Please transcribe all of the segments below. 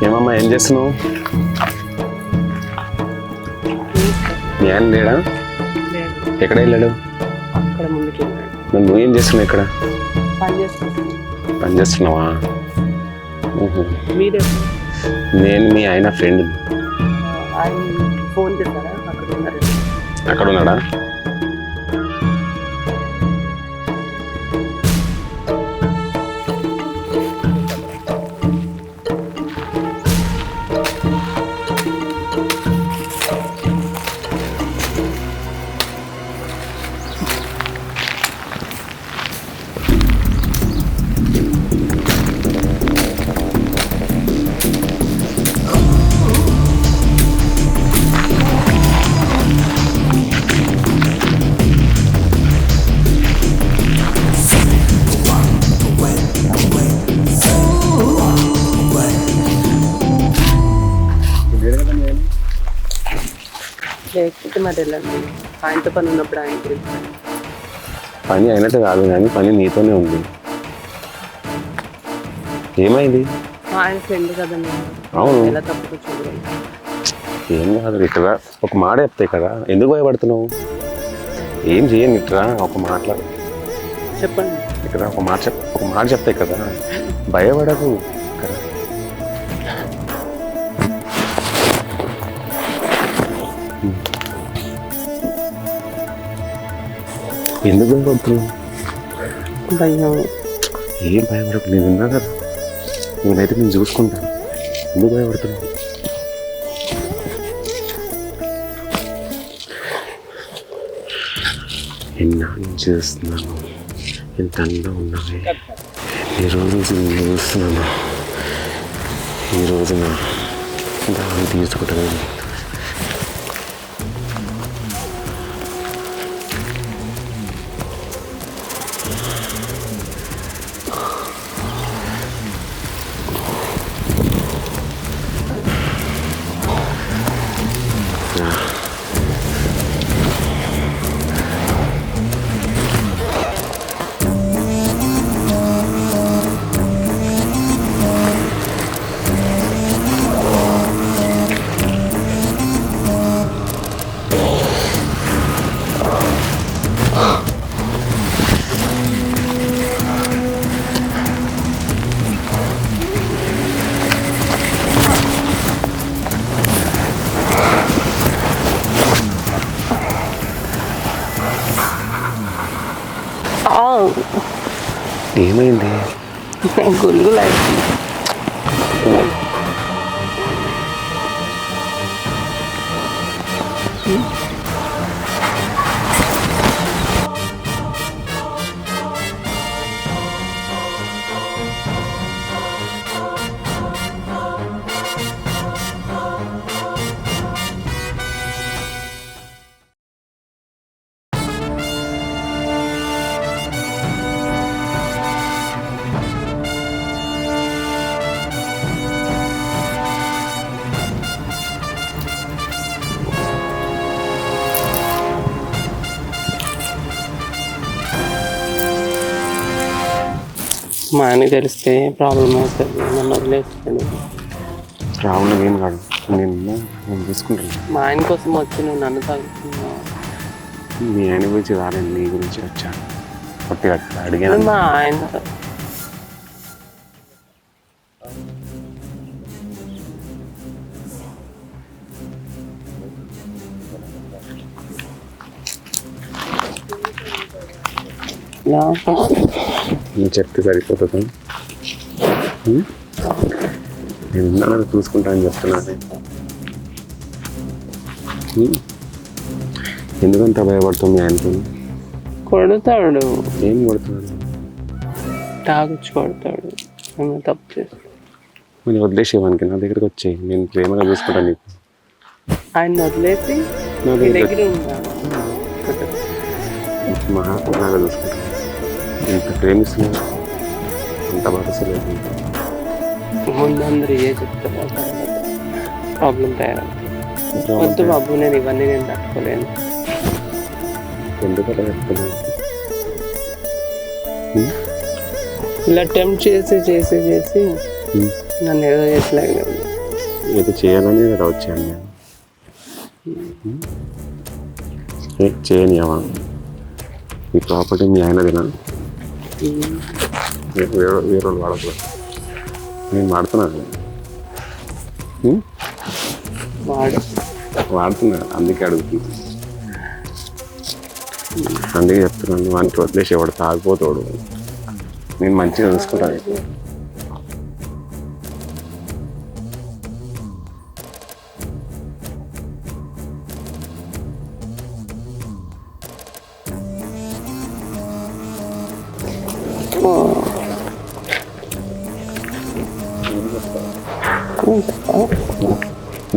ఏమమ్మా ఏం చేస్తున్నావు? మీ ఆయన లేడా? ఎక్కడ వెళ్ళాడు? నువ్వు ఏం చేస్తున్నావు ఇక్కడ? పని చేస్తున్నావా? నేను మీ ఆయన ఫ్రెండ్. ఫోన్ చేస్తారా? అక్కడ ఉన్నాడా? లేకపోతే మరి వెళ్ళండి. ఆయనతో పని ఉన్నప్పుడు ఆయన గురించి పని అయినట్టు కాదు కానీ పని నీతోనే ఉంది. ఏమైంది? ఆయన ఫ్రెండ్ కదండి. అవును, ఎలా తప్పు చూడాలి. ఏం కాదు, ఇట్లా ఒక మాట చెప్తాయి కదా, ఎందుకు భయపడుతున్నావు? ఏం చేయను, ఇట్లా ఒక మాట్లాడు. చెప్పండి. ఇక్కడ ఒక మాట చెప్తాయి కదా, భయపడకు కదా. ఎందుకు భయపడుతున్నావు? భయం. ఏం భయపడకు, నేను ఉన్నా కదా, నేనైతే నేను చూసుకుంటాను. ఎందుకు భయపడుతున్నావు? ఎన్నాళ్ళు చూస్తున్నాను, ఎంత అందంగా ఉన్నది. ఈరోజు చూస్తున్నాను, ఈ రోజున దాన్ని తీసుకుంటాను. ఏమైంది? గుల్గులు మా ఆయనకి తెలిస్తే ప్రాబ్లం అవుతుంది. నన్ను వదిలేస్తాను. ప్రాబ్లం ఏం కాదు, నేను తీసుకుంటాను. మా ఆయన కోసం వచ్చి నువ్వు నన్ను తాగుతున్నావు. మీ ఆయన గురించి రాలేదు, నీ గురించి వచ్చాను. కొట్టి అడిగాను. మా ఆయన నువ్వు చెప్తే సరిపోతుంది. నేను ఉన్నాను, చూసుకుంటానని చెప్తున్నాను. ఎందుకంత భయపడుతుంది మీ ఆయనతో? కొడతాడు. ఏం కొడుతున్నాడు? తాగుచ్చి కొడతాడు. తప్పు చేస్తాడు. నేను వదిలేసేవానికి నా దగ్గరికి వచ్చేయి, నేను ప్రేమగా చూసుకుంటాను. నీకు ఆయన వదిలేసి నా దగ్గర ఉన్నాను. మహాత్మాగా చూసుకుంటాను. ఎంత ప్రేమిస్తున్నాను, అంత భరోసలేదు. ముందు అందరూ ఏ చెప్తారు, ప్రాబ్లం తయారవుతుంది. వద్దు బాబు, నేను ఇవన్నీ నేను తట్టుకోలేను. ఎందుకు అలా చెప్తున్నాను? ఇలా టెంప్ట్ చేసి చేసి చేసి ఉమ్. నన్ను ఏదో చేసలేక ఏదో చేయాలని కదా వచ్చాను నేను. చేయనియమా? ఈ ప్రాపర్టీ మీ ఆయనదినా? వేరే వాళ్ళు వాడకూడదు. నేను వాడుతున్నాను. వాడుతున్నాను, అందుకే అడుగుతున్నాను. అందుకే చెప్తున్నాను, వానికి వదిలేసేవాడు తాగిపోతాడు. నేను మంచిగా చూసుకుంటాను.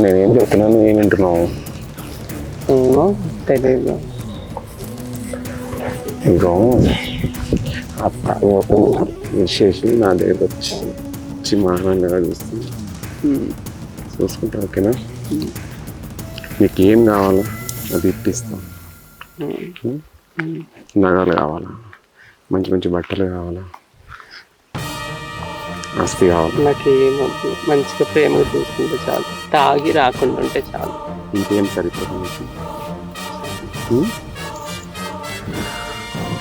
నేనేం చెప్తున్నాను, ఏం వింటున్నావు? ఏమో తెలియదు. ఇంకో విశేషి నా దగ్గర వచ్చి మాట్లాడినగా చూస్తుంది. చూసుకుంటా, ఓకేనా? నీకు ఏం కావాలో అది ఇప్పిస్తాం. నగలు కావాలా? మంచి మంచి బట్టలు కావాలా? ఆస్తి కావాలి? నాకు ఏమొద్దు, మంచిగా ప్రేమగా చూసుకుంటే చాలు, తాగి రాకుండా ఉంటే చాలు. ఇంకేం సరిపోదు నీకు?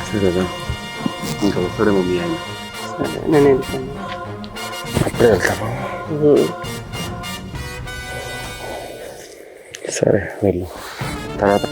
సరేదా? ఇంకా వస్తాడేమో మీ ఆయన. సరే నేను వెళ్తాను. అప్పుడే వెళ్తామా? సరే వెళ్ళు. తర్వాత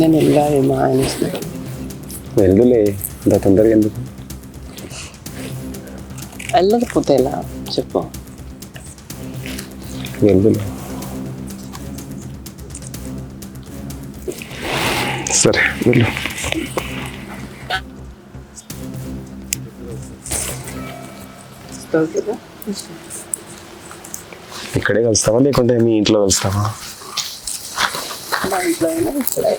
నేను వెళ్ళాలి మా ఆయన. వెళ్దులే, ఇంత తొందరగా ఎందుకు? వెళ్ళకపోతే ఎలా చెప్పు? వెళ్దులే. సరే వెళ్ళు. ఇక్కడే కలుస్తావా లేకుంటే మీ ఇంట్లో కలుస్తావా? మా ఇంట్లో అయినా ఇక్కడే.